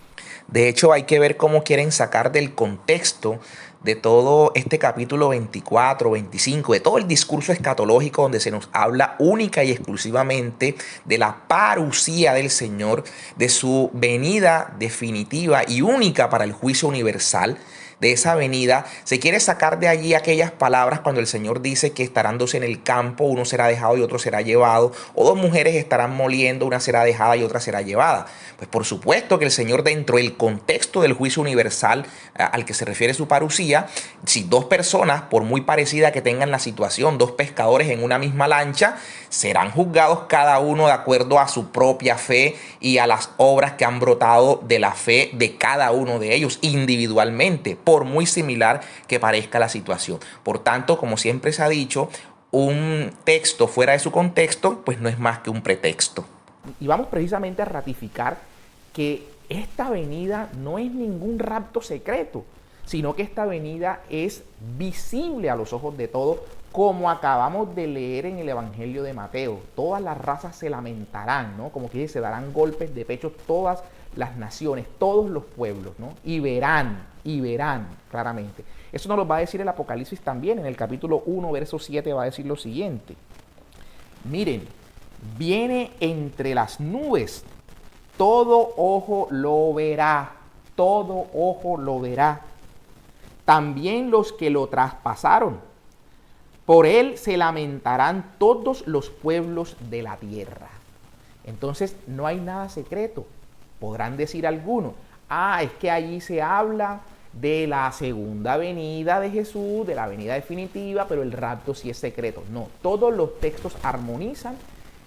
De hecho, hay que ver cómo quieren sacar del contexto de todo este capítulo 24, 25, de todo el discurso escatológico, donde se nos habla única y exclusivamente de la parusía del Señor, de su venida definitiva y única para el juicio universal. De esa venida, se quiere sacar de allí aquellas palabras cuando el Señor dice que estarán dos en el campo, uno será dejado y otro será llevado, o dos mujeres estarán moliendo, una será dejada y otra será llevada. Pues por supuesto que el Señor, dentro del contexto del juicio universal al que se refiere su parusía, si dos personas, por muy parecida que tengan la situación, dos pescadores en una misma lancha, serán juzgados cada uno de acuerdo a su propia fe y a las obras que han brotado de la fe de cada uno de ellos individualmente, por muy similar que parezca la situación. Por tanto, como siempre se ha dicho, un texto fuera de su contexto, pues no es más que un pretexto. Y vamos precisamente a ratificar que esta venida no es ningún rapto secreto, sino que esta venida es visible a los ojos de todos, como acabamos de leer en el Evangelio de Mateo. Todas las razas se lamentarán, ¿no? Como que dice, se darán golpes de pecho todas las naciones, todos los pueblos, ¿no? Y verán claramente. Eso nos lo va a decir el Apocalipsis también. En el capítulo 1, verso 7 va a decir lo siguiente: miren, viene entre las nubes, todo ojo lo verá, todo ojo lo verá, también los que lo traspasaron. Por él se lamentarán todos los pueblos de la tierra. Entonces no hay nada secreto. Podrán decir algunos: es que allí se habla de la segunda venida de Jesús, de la venida definitiva, pero el rapto sí es secreto. No, todos los textos armonizan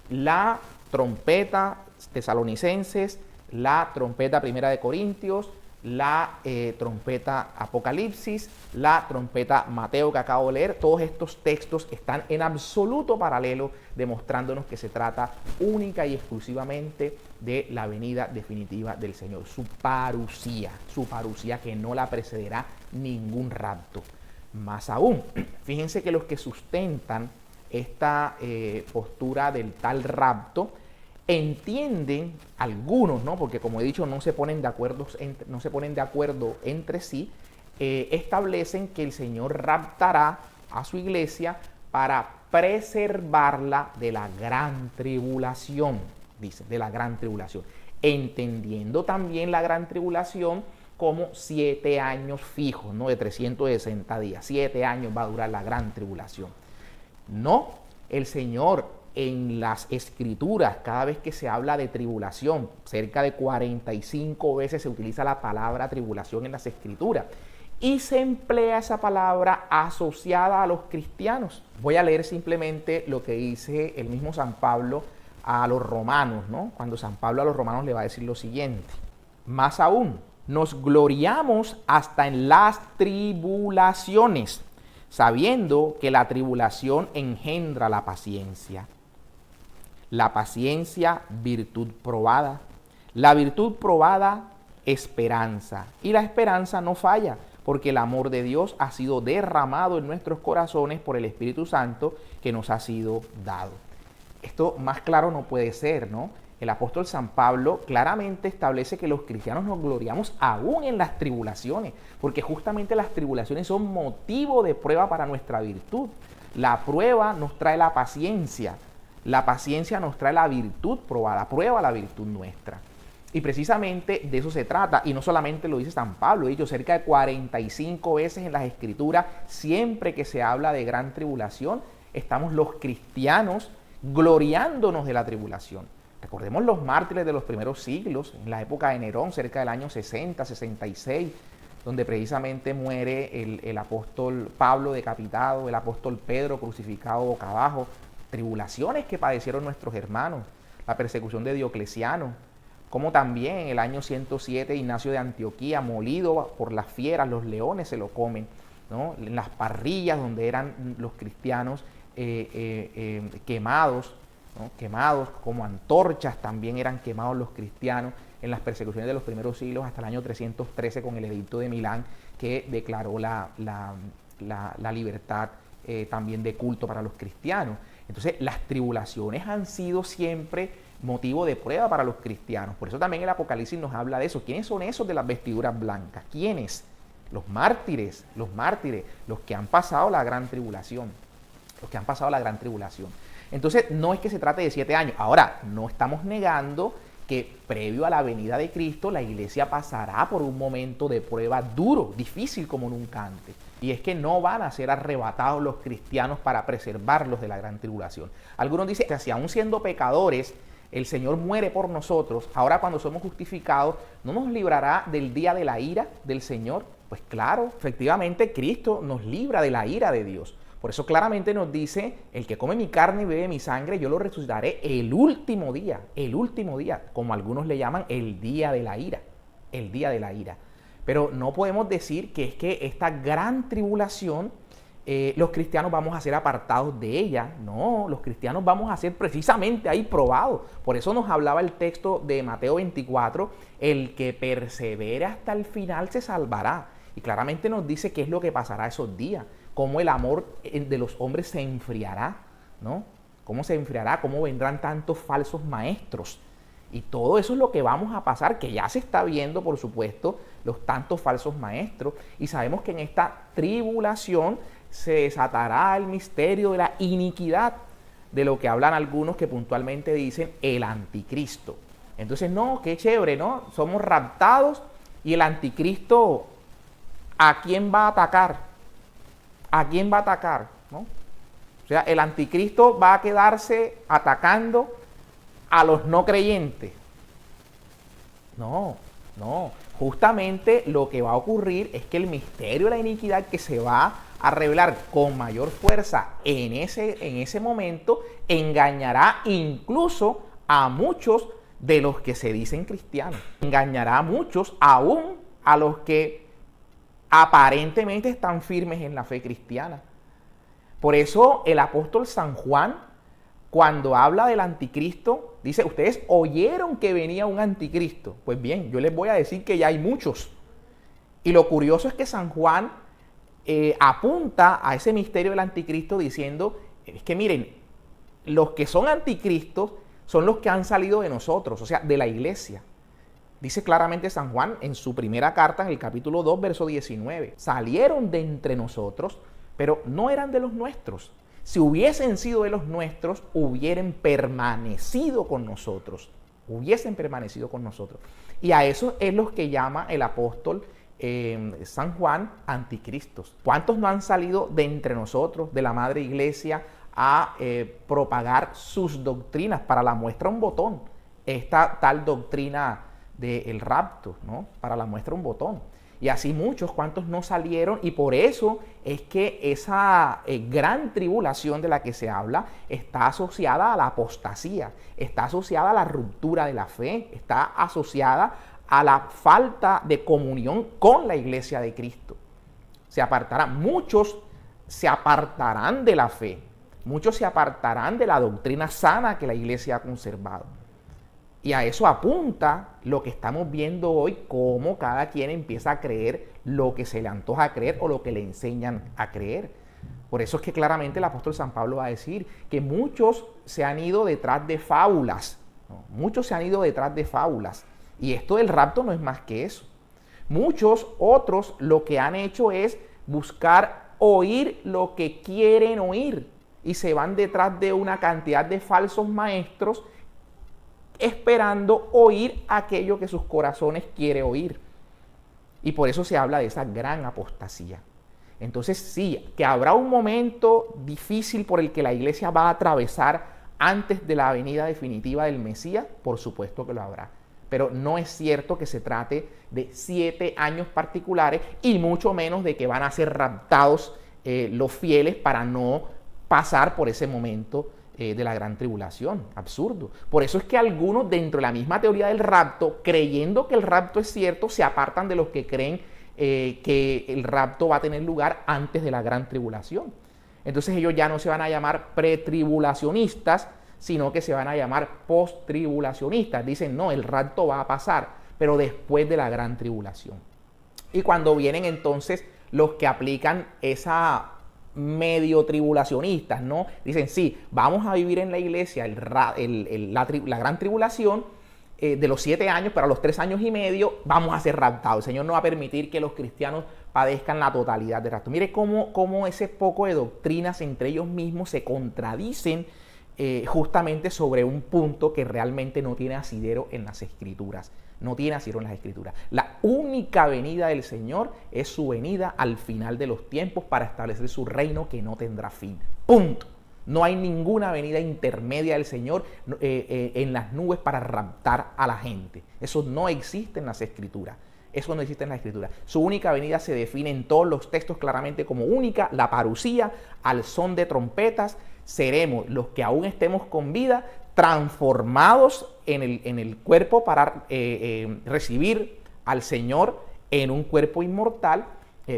la trompeta Tesalonicenses, la trompeta primera de Corintios, la trompeta Apocalipsis, la trompeta Mateo que acabo de leer. Todos estos textos están en absoluto paralelo, demostrándonos que se trata única y exclusivamente de la venida definitiva del Señor, su parusía que no la precederá ningún rapto. Más aún, fíjense que los que sustentan esta postura del tal rapto entienden algunos, ¿no? Porque como he dicho, no se ponen de acuerdo entre sí, establecen que el Señor raptará a su iglesia para preservarla de la gran tribulación, dice, de la gran tribulación, entendiendo también la gran tribulación como 7 años fijos, ¿no? De 360 días, 7 años va a durar la gran tribulación. No, el Señor en las Escrituras, cada vez que se habla de tribulación, cerca de 45 veces se utiliza la palabra tribulación en las Escrituras y se emplea esa palabra asociada a los cristianos. Voy a leer simplemente lo que dice el mismo San Pablo a los romanos, ¿no? Cuando San Pablo a los romanos le va a decir lo siguiente: más aún, nos gloriamos hasta en las tribulaciones, sabiendo que la tribulación engendra la paciencia. La paciencia, virtud probada. La virtud probada, esperanza. Y la esperanza no falla, porque el amor de Dios ha sido derramado en nuestros corazones por el Espíritu Santo que nos ha sido dado. Esto más claro no puede ser, ¿no? El apóstol San Pablo claramente establece que los cristianos nos gloriamos aún en las tribulaciones, porque justamente las tribulaciones son motivo de prueba para nuestra virtud. La prueba nos trae la paciencia nos trae la virtud probada, prueba la virtud nuestra. Y precisamente de eso se trata, y no solamente lo dice San Pablo, he dicho cerca de 45 veces en las Escrituras, siempre que se habla de gran tribulación, estamos los cristianos gloriándonos de la tribulación. Recordemos los mártires de los primeros siglos, en la época de Nerón, cerca del año 60, 66, donde precisamente muere el apóstol Pablo decapitado, el apóstol Pedro crucificado boca abajo, tribulaciones que padecieron nuestros hermanos, la persecución de Diocleciano, como también en el año 107 Ignacio de Antioquía, molido por las fieras, los leones se lo comen, ¿no? En las parrillas donde eran los cristianos quemados, ¿no? Quemados como antorchas, también eran quemados los cristianos en las persecuciones de los primeros siglos hasta el año 313 con el edicto de Milán que declaró la libertad también de culto para los cristianos. Entonces las tribulaciones han sido siempre motivo de prueba para los cristianos. Por eso también el Apocalipsis nos habla de eso. ¿Quiénes son esos de las vestiduras blancas? ¿Quiénes? Los mártires, los que han pasado la gran tribulación. Los que han pasado la gran tribulación. Entonces no es que se trate de 7 años. Ahora, no estamos negando que previo a la venida de Cristo la iglesia pasará por un momento de prueba duro, difícil como nunca antes. Y es que no van a ser arrebatados los cristianos para preservarlos de la gran tribulación. Algunos dicen que si aún siendo pecadores el Señor muere por nosotros, ahora cuando somos justificados, ¿no nos librará del día de la ira del Señor? Pues claro, efectivamente Cristo nos libra de la ira de Dios. Por eso claramente nos dice, el que come mi carne y bebe mi sangre, yo lo resucitaré el último día, como algunos le llaman el día de la ira, el día de la ira. Pero no podemos decir que es que esta gran tribulación, los cristianos vamos a ser apartados de ella. No, los cristianos vamos a ser precisamente ahí probados. Por eso nos hablaba el texto de Mateo 24, el que persevere hasta el final se salvará. Y claramente nos dice qué es lo que pasará esos días, cómo el amor de los hombres se enfriará, ¿no? Cómo se enfriará, cómo vendrán tantos falsos maestros. Y todo eso es lo que vamos a pasar, que ya se está viendo, por supuesto, los tantos falsos maestros. Y sabemos que en esta tribulación se desatará el misterio de la iniquidad, de lo que hablan algunos que puntualmente dicen el anticristo. Entonces, no, qué chévere, ¿no? Somos raptados y el anticristo, ¿a quién va a atacar? ¿A quién va a atacar? ¿No? O sea, el anticristo va a quedarse atacando a los no creyentes. No. Justamente lo que va a ocurrir es que el misterio de la iniquidad que se va a revelar con mayor fuerza en ese momento engañará incluso a muchos de los que se dicen cristianos. Engañará a muchos, aún a los que aparentemente están firmes en la fe cristiana. Por eso el apóstol San Juan, cuando habla del anticristo, dice, ustedes oyeron que venía un anticristo. Pues bien, yo les voy a decir que ya hay muchos. Y lo curioso es que San Juan apunta a ese misterio del anticristo diciendo, es que miren, los que son anticristos son los que han salido de nosotros, o sea, de la iglesia. Dice claramente San Juan en su primera carta, en el capítulo 2, verso 19. Salieron de entre nosotros, pero no eran de los nuestros. Si hubiesen sido de los nuestros, hubiesen permanecido con nosotros. Hubiesen permanecido con nosotros. Y a eso es lo que llama el apóstol San Juan anticristos. ¿Cuántos no han salido de entre nosotros, de la madre iglesia, a propagar sus doctrinas? Para la muestra un botón. Esta tal doctrina del rapto, ¿no? Para la muestra un botón. Y así muchos, cuantos no salieron, y por eso es que esa gran tribulación de la que se habla está asociada a la apostasía, está asociada a la ruptura de la fe, está asociada a la falta de comunión con la iglesia de Cristo. Se apartarán, muchos se apartarán de la fe, muchos se apartarán de la doctrina sana que la iglesia ha conservado. Y a eso apunta lo que estamos viendo hoy, cómo cada quien empieza a creer lo que se le antoja creer o lo que le enseñan a creer. Por eso es que claramente el apóstol San Pablo va a decir que muchos se han ido detrás de fábulas, ¿no? Muchos se han ido detrás de fábulas. Y esto del rapto no es más que eso. Muchos otros lo que han hecho es buscar oír lo que quieren oír y se van detrás de una cantidad de falsos maestros esperando oír aquello que sus corazones quieren oír. Y por eso se habla de esa gran apostasía. Entonces sí, que habrá un momento difícil por el que la iglesia va a atravesar antes de la venida definitiva del Mesías, por supuesto que lo habrá. Pero no es cierto que se trate de 7 años particulares y mucho menos de que van a ser raptados los fieles para no pasar por ese momento de la gran tribulación. Absurdo. Por eso es que algunos dentro de la misma teoría del rapto, creyendo que el rapto es cierto, se apartan de los que creen que el rapto va a tener lugar antes de la gran tribulación. Entonces ellos ya no se van a llamar pretribulacionistas, sino que se van a llamar posttribulacionistas. Dicen, no, el rapto va a pasar, pero después de la gran tribulación. Y cuando vienen entonces los que aplican esa medio tribulacionistas, ¿no? Dicen, sí, vamos a vivir en la iglesia la gran tribulación de los 7 años, pero a los 3 años y medio vamos a ser raptados. El Señor no va a permitir que los cristianos padezcan la totalidad del rapto. Mire cómo ese poco de doctrinas entre ellos mismos se contradicen justamente sobre un punto que realmente no tiene asidero en las Escrituras. No tiene asidero en las Escrituras. La única venida del Señor es su venida al final de los tiempos para establecer su reino que no tendrá fin. Punto. No hay ninguna venida intermedia del Señor en las nubes para raptar a la gente. Eso no existe en las Escrituras. Eso no existe en la Escritura. Su única venida se define en todos los textos claramente como única, la parusía, al son de trompetas. Seremos los que aún estemos con vida, transformados en el cuerpo para recibir al Señor en un cuerpo inmortal,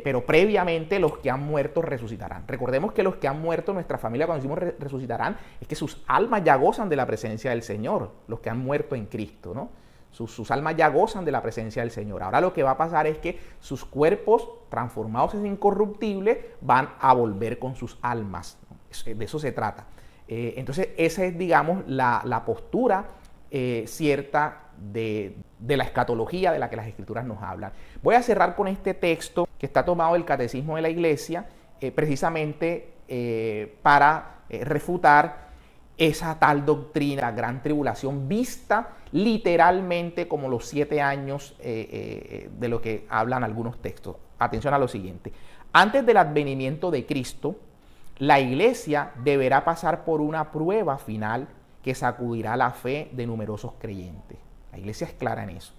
pero previamente los que han muerto resucitarán. Recordemos que los que han muerto, nuestra familia cuando decimos resucitarán, es que sus almas ya gozan de la presencia del Señor, los que han muerto en Cristo, ¿no? Sus almas ya gozan de la presencia del Señor. Ahora lo que va a pasar es que sus cuerpos transformados en incorruptibles van a volver con sus almas, ¿no? De eso se trata. Entonces esa es, digamos, la postura cierta de la escatología de la que las Escrituras nos hablan. Voy a cerrar con este texto que está tomado del Catecismo de la Iglesia, precisamente para refutar esa tal doctrina, la gran tribulación, vista literalmente como los 7 años de lo que hablan algunos textos. Atención a lo siguiente. Antes del advenimiento de Cristo, la iglesia deberá pasar por una prueba final que sacudirá la fe de numerosos creyentes. La iglesia es clara en eso.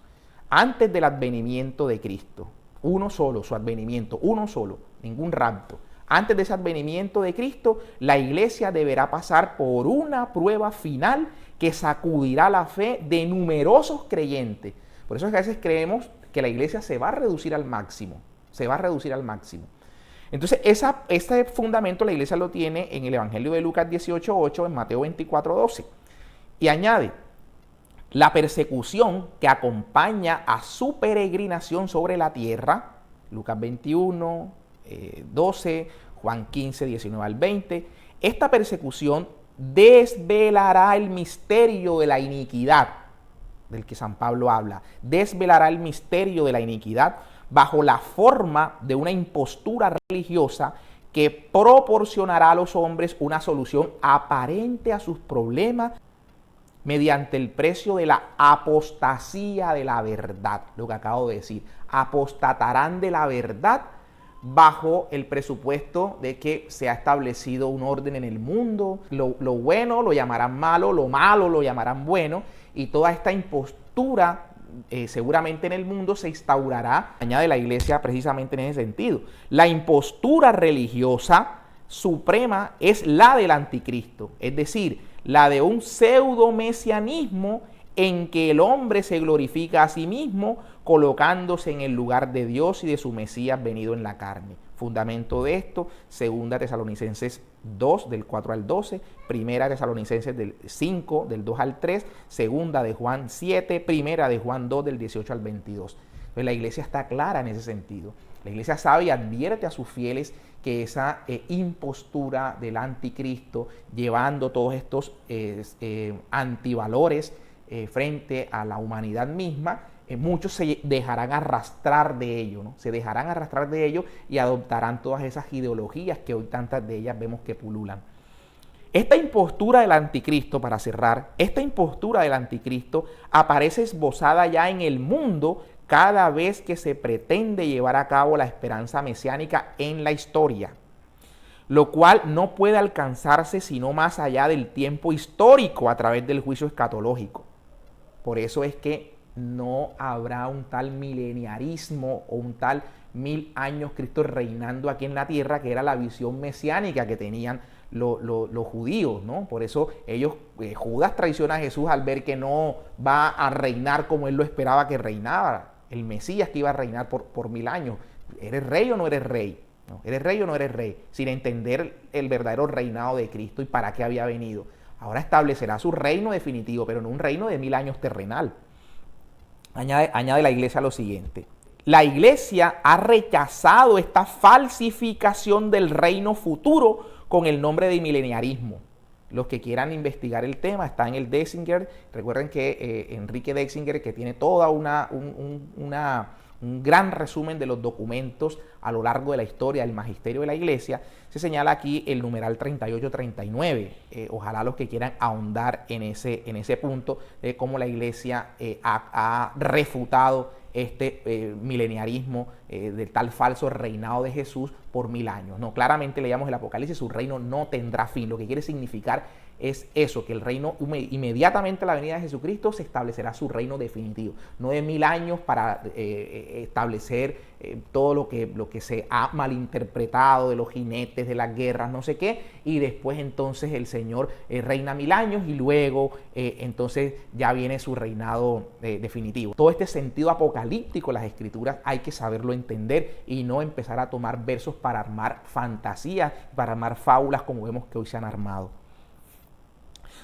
Antes del advenimiento de Cristo, uno solo, su advenimiento, uno solo, ningún rapto. Antes de ese advenimiento de Cristo, la iglesia deberá pasar por una prueba final que sacudirá la fe de numerosos creyentes. Por eso es que a veces creemos que la iglesia se va a reducir al máximo, se va a reducir al máximo. Entonces, este fundamento la iglesia lo tiene en el Evangelio de Lucas 18:8, en Mateo 24:12. Y añade, la persecución que acompaña a su peregrinación sobre la tierra, Lucas 21, 12, Juan 15, 19 al 20, esta persecución desvelará el misterio de la iniquidad, del que San Pablo habla, desvelará el misterio de la iniquidad bajo la forma de una impostura religiosa que proporcionará a los hombres una solución aparente a sus problemas mediante el precio de la apostasía de la verdad, lo que acabo de decir. Apostatarán de la verdad bajo el presupuesto de que se ha establecido un orden en el mundo. Lo bueno lo llamarán malo, lo malo lo llamarán bueno, y toda esta impostura seguramente en el mundo se instaurará, añade la Iglesia precisamente en ese sentido. La impostura religiosa suprema es la del anticristo, es decir, la de un pseudo mesianismo en que el hombre se glorifica a sí mismo colocándose en el lugar de Dios y de su Mesías venido en la carne. Fundamento de esto, 2 Tesalonicenses 2, del 4 al 12, 1 Tesalonicenses 5, del 2 al 3, 2 de Juan 7, 1 de Juan 2, del 18 al 22. Entonces la Iglesia está clara en ese sentido. La Iglesia sabe y advierte a sus fieles que esa impostura del anticristo, llevando todos estos antivalores frente a la humanidad misma, muchos se dejarán arrastrar de ello, ¿no? Se dejarán arrastrar de ello y adoptarán todas esas ideologías que hoy tantas de ellas vemos que pululan. Esta impostura del anticristo, para cerrar, esta impostura del anticristo aparece esbozada ya en el mundo cada vez que se pretende llevar a cabo la esperanza mesiánica en la historia, lo cual no puede alcanzarse sino más allá del tiempo histórico a través del juicio escatológico. Por eso es que no habrá un tal mileniarismo o un tal 1000 años Cristo reinando aquí en la tierra, que era la visión mesiánica que tenían los judíos, ¿no? Por eso Judas traiciona a Jesús al ver que no va a reinar como él lo esperaba que reinara, el Mesías que iba a reinar por 1000 años. ¿Eres rey o no eres rey? ¿No? ¿Eres rey o no eres rey? Sin entender el verdadero reinado de Cristo y para qué había venido. Ahora establecerá su reino definitivo, pero no un reino de 1000 años terrenal. Añade la Iglesia lo siguiente: la Iglesia ha rechazado esta falsificación del reino futuro con el nombre de mileniarismo. Los que quieran investigar el tema, está en el Denzinger. Recuerden que Enrique Denzinger, que tiene toda un gran resumen de los documentos a lo largo de la historia del magisterio de la Iglesia, se señala aquí el numeral 3839. Ojalá los que quieran ahondar en ese punto de cómo la Iglesia ha refutado este mileniarismo del tal falso reinado de Jesús por 1000 años. No, claramente leíamos el Apocalipsis, su reino no tendrá fin. Lo que quiere significar es eso, que el reino, inmediatamente a la venida de Jesucristo, se establecerá su reino definitivo. No de 1000 años para establecer todo lo que se ha malinterpretado de los jinetes, de las guerras, no sé qué, y después entonces el Señor reina 1000 años y luego entonces ya viene su reinado definitivo. Todo este sentido apocalíptico de las Escrituras hay que saberlo entender y no empezar a tomar versos para armar fantasías, para armar fábulas como vemos que hoy se han armado.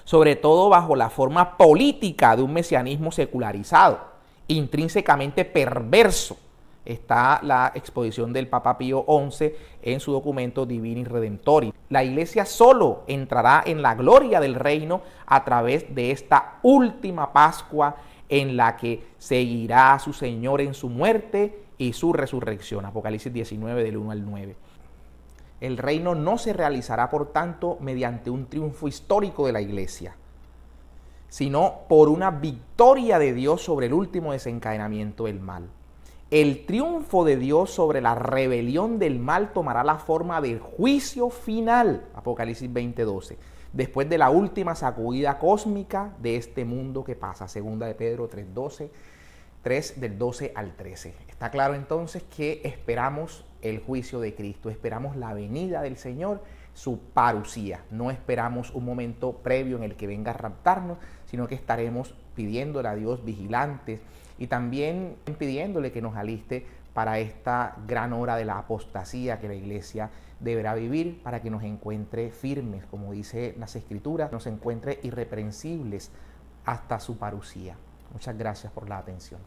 Sobre todo bajo la forma política de un mesianismo secularizado, intrínsecamente perverso. Está la exposición del Papa Pío XI en su documento Divini Redemptori. La Iglesia solo entrará en la gloria del reino a través de esta última Pascua en la que seguirá a su Señor en su muerte y su resurrección. Apocalipsis 19 del 1 al 9. El reino no se realizará, por tanto, mediante un triunfo histórico de la Iglesia, sino por una victoria de Dios sobre el último desencadenamiento del mal. El triunfo de Dios sobre la rebelión del mal tomará la forma del juicio final, Apocalipsis 20:12, después de la última sacudida cósmica de este mundo que pasa, 2 de Pedro 3:12, 3 del 12 al 13. Está claro entonces que esperamos el juicio de Cristo, esperamos la venida del Señor, su parusía. No esperamos un momento previo en el que venga a raptarnos, sino que estaremos pidiéndole a Dios vigilantes y también pidiéndole que nos aliste para esta gran hora de la apostasía que la Iglesia deberá vivir para que nos encuentre firmes, como dice las Escrituras, nos encuentre irreprensibles hasta su parusía. Muchas gracias por la atención.